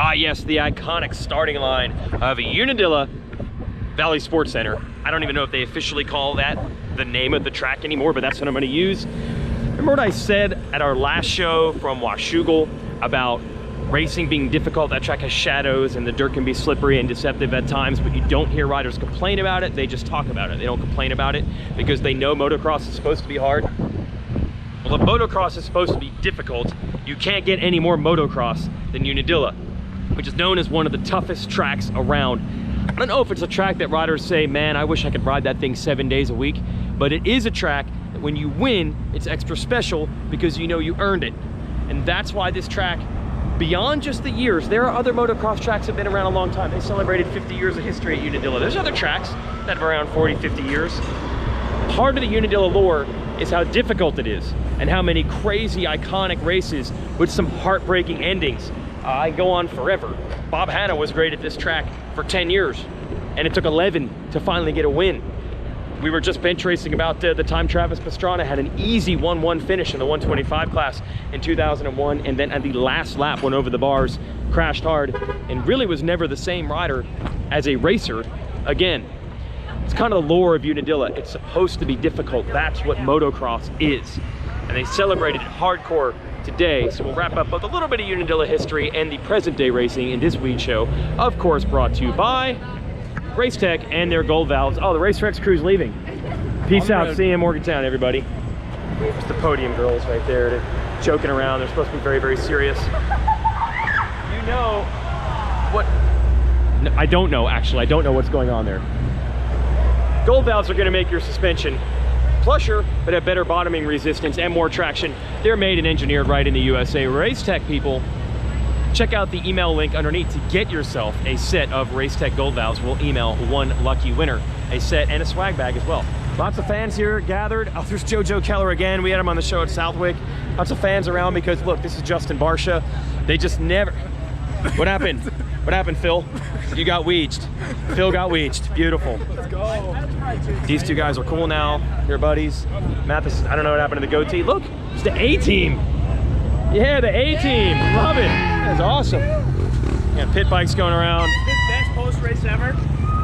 Ah, yes, the iconic starting line of Unadilla Valley Sports Center. I don't even know if they officially call that the name of the track anymore, but that's what I'm going to use. Remember what I said at our last show from Washougal about racing being difficult? That track has shadows and the dirt can be slippery and deceptive at times, but you don't hear riders complain about it. They just talk about it. They don't complain about it because they know motocross is supposed to be hard. Well, if motocross is supposed to be difficult, you can't get any more motocross than Unadilla, which is known as one of the toughest tracks around. I don't know if it's a track that riders say, man, I wish I could ride that thing 7 days a week, but it is a track that when you win, it's extra special because you know you earned it. And that's why this track, beyond just the years, there are other motocross tracks that have been around a long time. They celebrated 50 years of history at Unadilla. There's other tracks that have around 40, 50 years. Part of the Unadilla lore is how difficult it is and how many crazy, iconic races with some heartbreaking endings. I go on forever. Bob Hanna was great at this track for 10 years, and it took 11 to finally get a win. We were just bench racing about the time Travis Pastrana had an easy 1-1 finish in the 125 class in 2001, and then at the last lap went over the bars, crashed hard, and really was never the same rider as a racer again. It's kind of the lore of Unadilla. It's supposed to be difficult. That's what motocross is. And they celebrated it hardcore today. So we'll wrap up with a little bit of Unadilla history and the present day racing in this Weege Show. Of course, brought to you by Racetech and their gold valves. Oh, the Racerex crew's leaving. Peace out. See you in Morgantown, everybody. There's the podium girls right there. They're joking around. They're supposed to be very, very serious. You know what? No, I don't know, actually. I don't know what's going on there. Gold valves are going to make your suspension plusher, but have better bottoming resistance and more traction. They're made and engineered right in the USA. Racetech people, check out the email link underneath to get yourself a set of Racetech gold valves. We'll email one lucky winner a set and a swag bag as well. Lots of fans here gathered. Oh, there's JoJo Keller again. We had him on the show at Southwick. Lots of fans around because look, this is Justin Barsha. They just never... What happened? What happened, Phil? You got weeged. Phil got weeged. Beautiful. Let's go. These two guys are cool now. They're buddies. Mathis, I don't know what happened to the goatee. Look, it's the A-team. Yeah, the A-team. Love it. That's awesome. Yeah, pit bikes going around. His best post-race ever?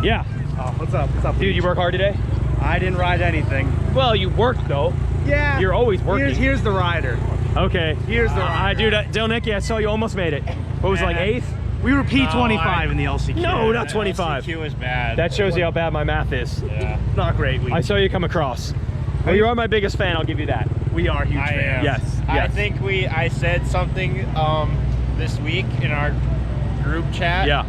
Yeah. Oh, what's up? What's up? Dude, you work hard today? I didn't ride anything. Well, you worked though. Yeah. You're always working. Here's the rider. Okay. Here's the rider. Dude, Del Nicky, I saw you almost made it. What was it, like 8th? We were P25 in the LCQ. No, not 25. LCQ was bad. That shows you how bad my math is. Yeah. Not great. I saw you come across. Well, you are my biggest fan, I'll give you that. We are huge fans. Yes. I think I said something this week in our group chat. Yeah.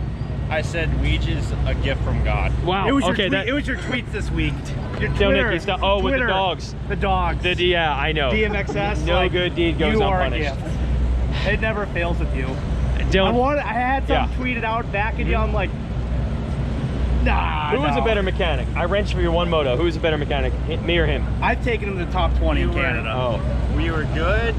I said Weege is a gift from God. Wow. It was okay. it was your tweets this week. Your Del Twitter. Nicky stuff. Oh, with the dogs. The dogs. Yeah, I know. DMXS. No like, good deed goes unpunished. You are a gift. It never fails with you. I had some tweeted out back at you. I'm like, nah. Who was a better mechanic? I wrenched for your one moto. Who was a better mechanic, me or him? I've taken him to the top 20 in Canada. Oh. We were good.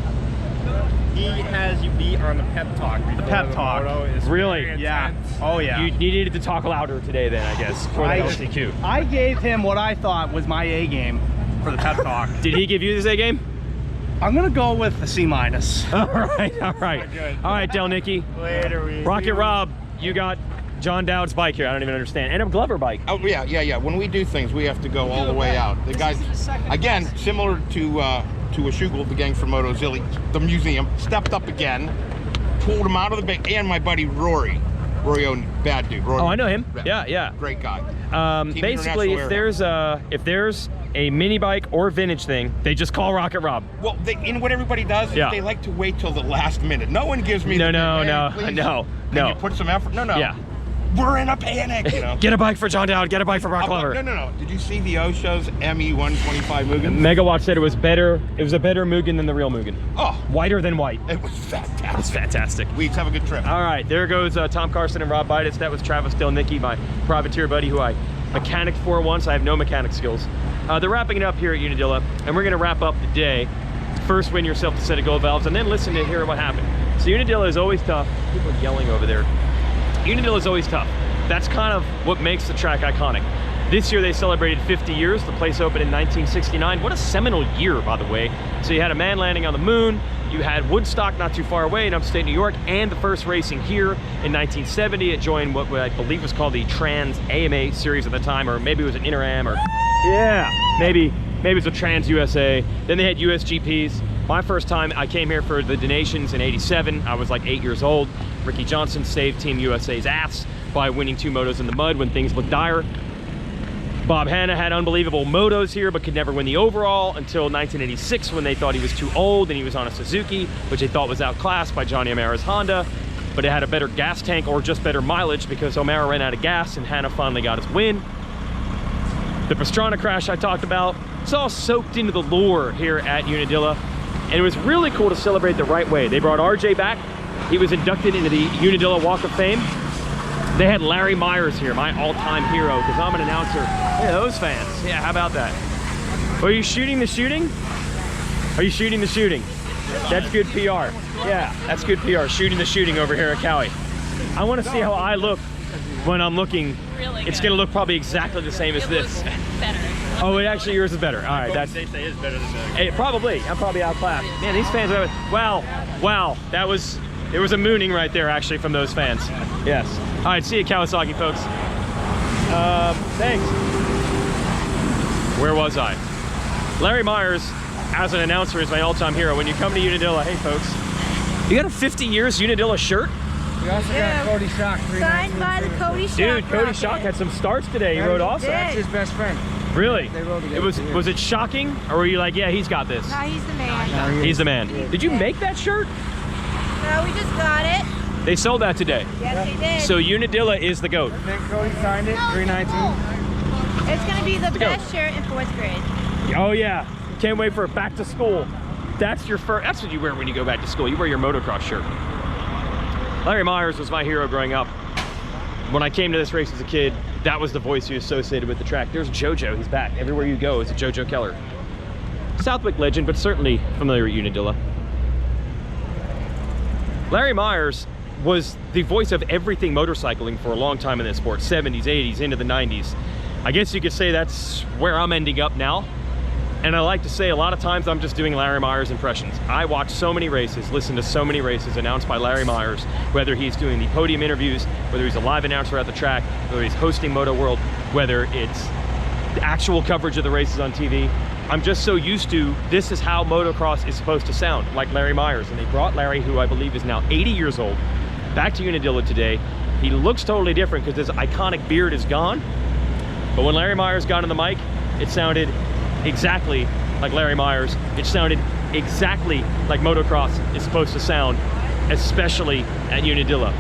He has you beat on the pep talk. The pep talk. Really? Yeah. Oh yeah. You needed to talk louder today then, I guess, for the LCQ. I gave him what I thought was my A game for the pep talk. Did he give you this A game? I'm gonna go with a C-. All right, all right. All right, Del Nicky. Later, we. Rocket Rob, you got John Dowd's bike here. I don't even understand. And a Glover bike. Oh yeah. When we do things, we have to go all the way out. The guys, again, similar to Washougal, the gang from MotoZilly, the museum, stepped up again, pulled him out of the bank, and my buddy Rory owned bad dude. Rory. Oh, I know him. Yeah. Great guy. Basically, if there's a mini bike or vintage thing, they just call Rocket Rob. Well, and what everybody does is they like to wait till the last minute. No one gives me no. Can you put some effort? No. Yeah. We're in a panic, you know. Get a bike for John Dowd. Get a bike for Brock Glover. No. Did you see the Oshow's ME 125 Mugen? Megawatch said it was better. It was a better Mugen than the real Mugen. Oh, whiter than white. It was fantastic. It was fantastic. Weege, have a good trip. All right, there goes Tom Carson and Rob Bidas. That was Travis Del Nicky, my privateer buddy, who I mechanicked for once. I have no mechanic skills. They're wrapping it up here at Unadilla, and we're going to wrap up the day. First, win yourself a set of gold valves, and then listen to hear what happened. So Unadilla is always tough. People are yelling over there. Unadilla is always tough. That's kind of what makes the track iconic. This year they celebrated 50 years. The place opened in 1969. What a seminal year, by the way. So you had a man landing on the moon, you had Woodstock not too far away in upstate New York, and the first racing here in 1970. It joined what I believe was called the Trans AMA series at the time, or maybe it was an Inter-Am, or yeah, maybe it was a Trans USA. Then they had USGPs. My first time, I came here for the Donations in '87. I was like 8 years old. Ricky Johnson saved Team USA's ass by winning 2 motos in the mud when things looked dire. Bob Hanna had unbelievable motos here, but could never win the overall until 1986 when they thought he was too old and he was on a Suzuki, which they thought was outclassed by Johnny O'Mara's Honda, but it had a better gas tank or just better mileage because O'Mara ran out of gas and Hanna finally got his win. The Pastrana crash I talked about, it's all soaked into the lore here at Unadilla, and it was really cool to celebrate the right way. They brought RJ back. He was inducted into the Unadilla Walk of Fame. They had Larry Myers here, my all-time hero, because I'm an announcer. Yeah, those fans. Yeah, how about that? Are you shooting the shooting? Are you shooting the shooting? That's good PR. Yeah, that's good PR. Shooting the shooting over here at Cowie. I want to see how I look when I'm looking. Really it's going to look probably exactly the same as this. Better. Oh, it actually yours is better. All right, that's. They say is better than that. It, probably. I'm probably outclassed. Man, these fans are. Wow. That was. There was a mooning right there, actually, from those fans. Yes. All right, see you, Kawasaki, folks. Thanks. Where was I? Larry Myers, as an announcer, is my all-time hero. When you come to Unadilla, hey, folks, you got a 50 years Unadilla shirt? We also got Cody Shock. Signed by the Cody Shock. Dude, Cody rocket. Shock had some starts today. He rode awesome. That's his best friend. Really? They rode together. Was it shocking, or were you like, yeah, he's got this? No, he's the man. He's the man. Did you make that shirt? No, we just got it. They sold that today. Yes, they did. So Unadilla is the GOAT. I think Cody signed it, 319. It's gonna be the best shirt in 4th grade. Oh yeah, can't wait for back to school. That's your first. That's what you wear when you go back to school. You wear your motocross shirt. Larry Myers was my hero growing up. When I came to this race as a kid, that was the voice you associated with the track. There's JoJo. He's back. Everywhere you go is a JoJo Keller. Southwick legend, but certainly familiar with Unadilla. Larry Myers was the voice of everything motorcycling for a long time in this sport, 70s, 80s, into the 90s. I guess you could say that's where I'm ending up now. And I like to say a lot of times I'm just doing Larry Myers impressions. I watch so many races, listen to so many races announced by Larry Myers, whether he's doing the podium interviews, whether he's a live announcer at the track, whether he's hosting Moto World, whether it's the actual coverage of the races on TV. I'm just so used to this is how motocross is supposed to sound, like Larry Myers. And they brought Larry, who I believe is now 80 years old, back to Unadilla today. He looks totally different because his iconic beard is gone. But when Larry Myers got on the mic, it sounded exactly like Larry Myers. It sounded exactly like motocross is supposed to sound, especially at Unadilla.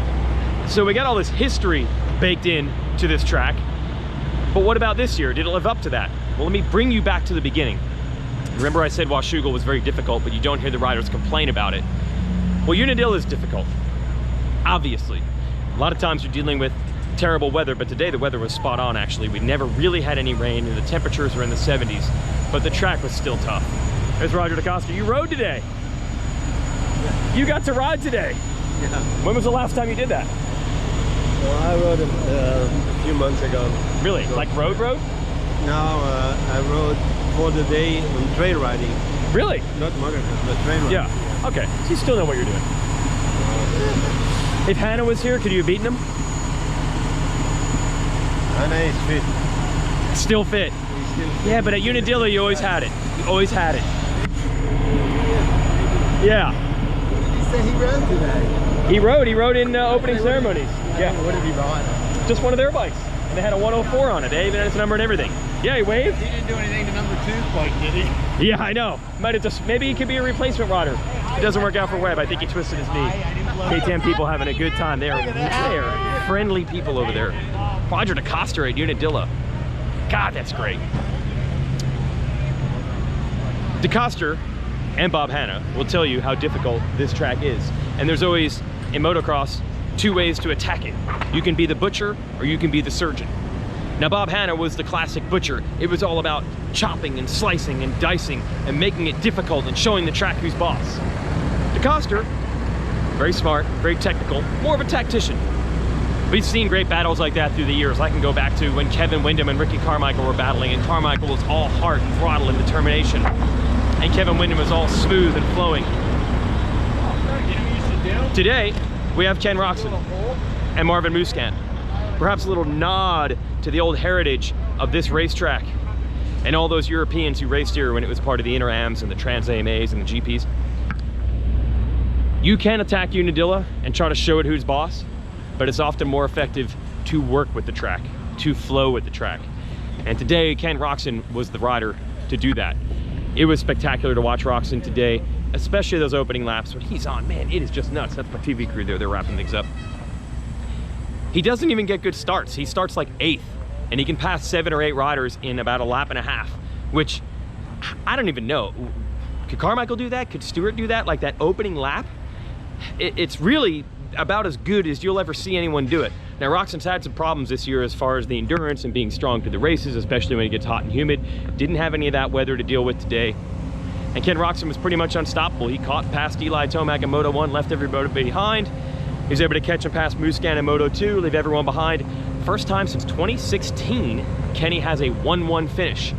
So we got all this history baked in to this track. But what about this year? Did it live up to that? Well, let me bring you back to the beginning. Remember I said Washougal was very difficult, but you don't hear the riders complain about it. Well, Unadilla is difficult, obviously. A lot of times you're dealing with terrible weather, but today the weather was spot on, actually. We never really had any rain, and the temperatures were in the 70s, but the track was still tough. There's Roger DeCosta. You rode today. You got to ride today. Yeah. When was the last time you did that? Well, I rode a few months ago. Really? So, like road? Now I rode for the day on trail riding. Really? Not motocross, but trail riding. Yeah. Okay. So you still know what you're doing. If Hannah was here, could you have beaten him? Hannah is fit. Still fit. He's still fit. Yeah, but at Unadilla, you always had it. You always had it. Yeah. He said he ran today. He rode in opening ceremonies. Yeah. What did he ride? Just one of their bikes. And they had a 104 on it. They even had its number and everything. Yeah, he waved. He didn't do anything to number 2's bike, did he? Yeah, I know. Might have just, maybe he could be a replacement rider. It doesn't work out for Webb. I think he twisted his knee. KTM people having a good time. They are friendly people over there. Roger DeCosta at Unadilla. God, that's great. DeCosta and Bob Hanna will tell you how difficult this track is. And there's always, in motocross, 2 ways to attack it. You can be the butcher or you can be the surgeon. Now, Bob Hanna was the classic butcher. It was all about chopping and slicing and dicing and making it difficult and showing the track who's boss. DeCosta, very smart, very technical, more of a tactician. We've seen great battles like that through the years. I can go back to when Kevin Windham and Ricky Carmichael were battling, and Carmichael was all heart and throttle and determination, and Kevin Windham was all smooth and flowing. Today, we have Ken Roczen and Marvin Musquin. Perhaps a little nod to the old heritage of this racetrack and all those Europeans who raced here when it was part of the Inter-Ams and the Trans-AMAs and the GPs. You can attack Unadilla and try to show it who's boss, but it's often more effective to work with the track, to flow with the track. And today, Ken Roczen was the rider to do that. It was spectacular to watch Roczen today, especially those opening laps when he's on. Man, it is just nuts. That's my TV crew there, they're wrapping things up. He doesn't even get good starts. He starts like 8th, and he can pass 7 or 8 riders in about a lap and a half, which I don't even know. Could Carmichael do that? Could Stewart do that? Like that opening lap? It's really about as good as you'll ever see anyone do it. Now, Roczen's had some problems this year as far as the endurance and being strong through the races, especially when it gets hot and humid. Didn't have any of that weather to deal with today. And Ken Roczen was pretty much unstoppable. He caught past Eli Tomac in Moto 1, left everybody behind. He was able to catch and pass Musquin in Moto 2, leave everyone behind. First time since 2016, Kenny has a 1-1 finish.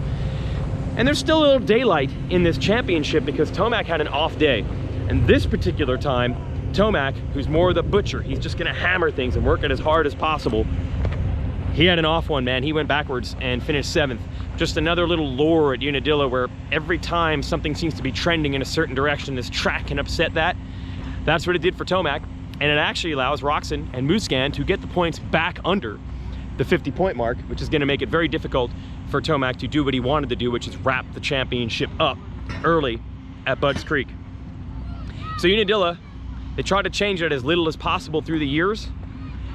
And there's still a little daylight in this championship because Tomac had an off day. And this particular time, Tomac, who's more the butcher, he's just gonna hammer things and work it as hard as possible. He had an off one, man. He went backwards and finished 7th. Just another little lore at Unadilla where every time something seems to be trending in a certain direction, this track can upset that. That's what it did for Tomac. And it actually allows Roczen and Musquin to get the points back under the 50-point mark, which is gonna make it very difficult for Tomac to do what he wanted to do, which is wrap the championship up early at Budds Creek. So Unadilla, they tried to change it as little as possible through the years,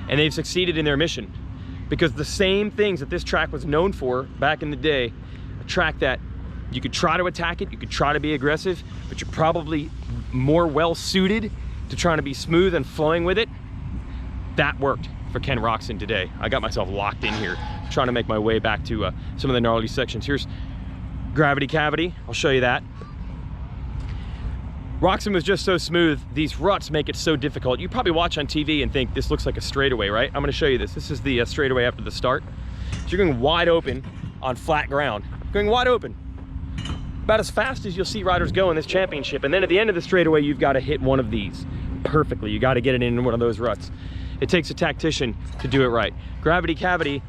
and they've succeeded in their mission. Because the same things that this track was known for back in the day, a track that you could try to attack it, you could try to be aggressive, but you're probably more well-suited to trying to be smooth and flowing with it, that worked for Ken Roczen today. I got myself locked in here, trying to make my way back to some of the gnarly sections. Here's Gravity Cavity, I'll show you that. Roczen was just so smooth, these ruts make it so difficult. You probably watch on TV and think this looks like a straightaway, right? I'm gonna show you this. This is the straightaway after the start. So you're going wide open on flat ground. Going wide open. About as fast as you'll see riders go in this championship. And then at the end of the straightaway, you've got to hit one of these perfectly. You got to get it in one of those ruts. It takes a tactician to do it right. Gravity Cavity,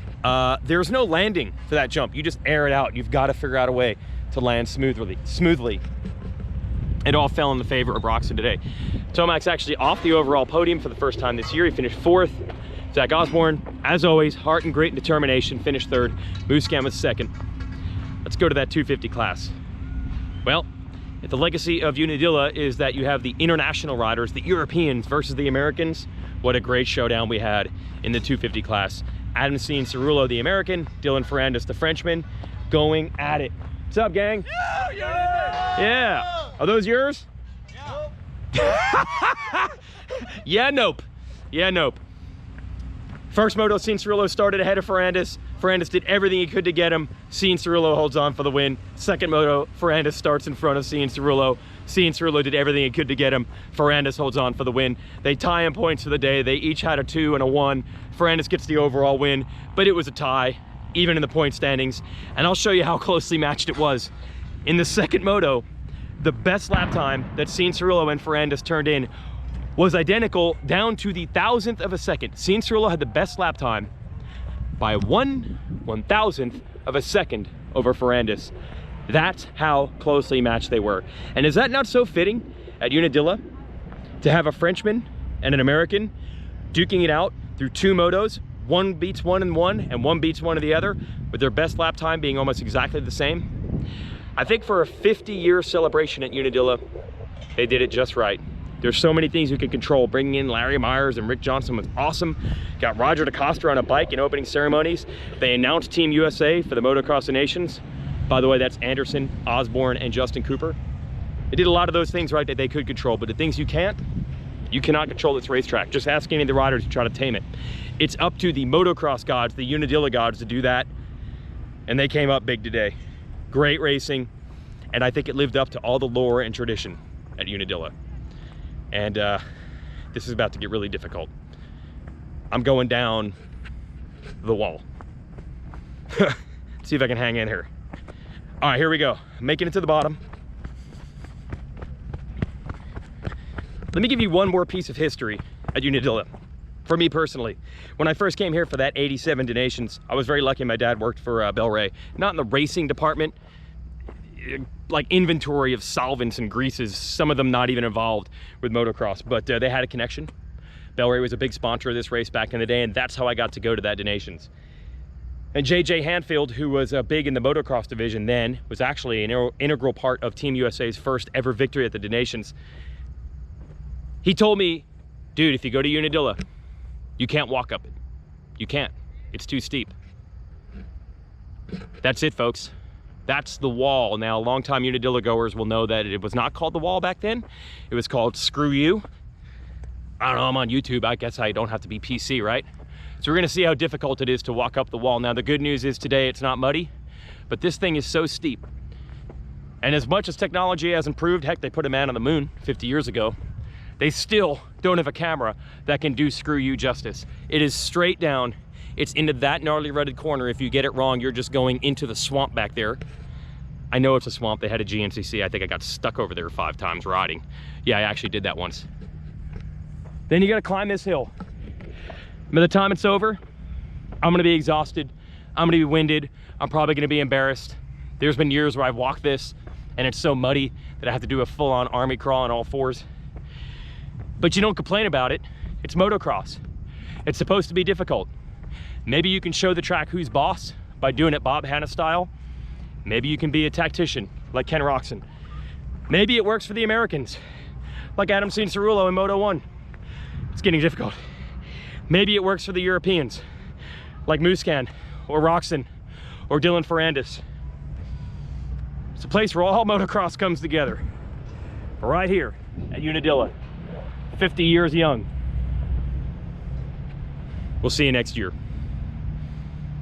there's no landing for that jump. You just air it out. You've got to figure out a way to land smoothly. It all fell in the favor of Roczen today. Tomac's actually off the overall podium for the first time this year. He finished 4th. Zach Osborne, as always, heart and grit and determination, finished 3rd. Musquin was 2nd. Let's go to that 250 class. Well, if the legacy of Unadilla is that you have the international riders, the Europeans versus the Americans, what a great showdown we had in the 250 class. Adam Cianciarulo, the American, Dylan Ferrandis, the Frenchman, going at it. What's up, gang? Yeah. Are those yours? Yeah. Yeah, nope. Yeah, nope. First moto, Cianciarulo started ahead of Ferrandis. Ferrandis did everything he could to get him. Cianciarulo holds on for the win. Second moto, Ferrandis starts in front of Cianciarulo. Cianciarulo did everything he could to get him. Ferrandis holds on for the win. They tie in points for the day. They each had a 2 and a 1. Ferrandis gets the overall win, but it was a tie, even in the point standings. And I'll show you how closely matched it was. In the second moto, the best lap time that Cianciarulo and Ferrandis turned in was identical down to the 1,000th of a second. Cianciarulo had the best lap time by 1/1000th of a second over Ferrandis. That's how closely matched they were. And is that not so fitting at Unadilla to have a Frenchman and an American duking it out through 2 motos? One beats one in one and one beats one of the other, with their best lap time being almost exactly the same. I think for a 50-year celebration at Unadilla, they did it just right. There's so many things you can control. Bringing in Larry Myers and Rick Johnson was awesome. Got Roger DeCoster on a bike in opening ceremonies. They announced Team USA for the Motocross of Nations. By the way, that's Anderson, Osborne, and Justin Cooper. They did a lot of those things right that they could control, but the things you can't, you cannot control this racetrack. Just ask any of the riders who try to tame it. It's up to the motocross gods, the Unadilla gods, to do that, and they came up big today. Great racing, and I think it lived up to all the lore and tradition at Unadilla. And this is about to get really difficult. I'm going down the wall. See if I can hang in here. All right, here we go. Making it to the bottom. Let me give you one more piece of history at Unadilla. For me personally, when I first came here for that 87 donations, I was very lucky my dad worked for Bel-Ray. Not in the racing department, like inventory of solvents and greases, some of them not even involved with motocross, but they had a connection. Bel-Ray was a big sponsor of this race back in the day, and that's how I got to go to that donations. And JJ Hanfield, who was big in the motocross division then, was actually an integral part of Team USA's first ever victory at the donations. He told me, dude, if you go to Unadilla, you can't walk up it. You can't. It's too steep. That's it, folks. That's the wall. Now, longtime Unadilla goers will know that it was not called the wall back then. It was called Screw You. I don't know, I'm on YouTube. I guess I don't have to be PC, right? So we're gonna see how difficult it is to walk up the wall. Now, the good news is today it's not muddy, but this thing is so steep. And as much as technology has improved, heck, they put a man on the moon 50 years ago, they still don't have a camera that can do Screw You justice. It is straight down. It's into that gnarly rutted corner. If you get it wrong, you're just going into the swamp back there. I know it's a swamp. They had a GNCC. I think I got stuck over there 5 times riding. Yeah, I actually did that once. Then you gotta climb this hill. By the time it's over, I'm gonna be exhausted. I'm gonna be winded. I'm probably gonna be embarrassed. There's been years where I've walked this and it's so muddy that I have to do a full-on army crawl on all 4s. But you don't complain about it. It's motocross. It's supposed to be difficult. Maybe you can show the track who's boss by doing it Bob Hanna style. Maybe you can be a tactician like Ken Roxon. Maybe it works for the Americans, like Adam Cianciarulo in Moto 1. It's getting difficult. Maybe it works for the Europeans, like Muscan or Roxon or Dylan Ferrandis. It's a place where all motocross comes together. Right here at Unadilla. 50 years young. We'll see you next year.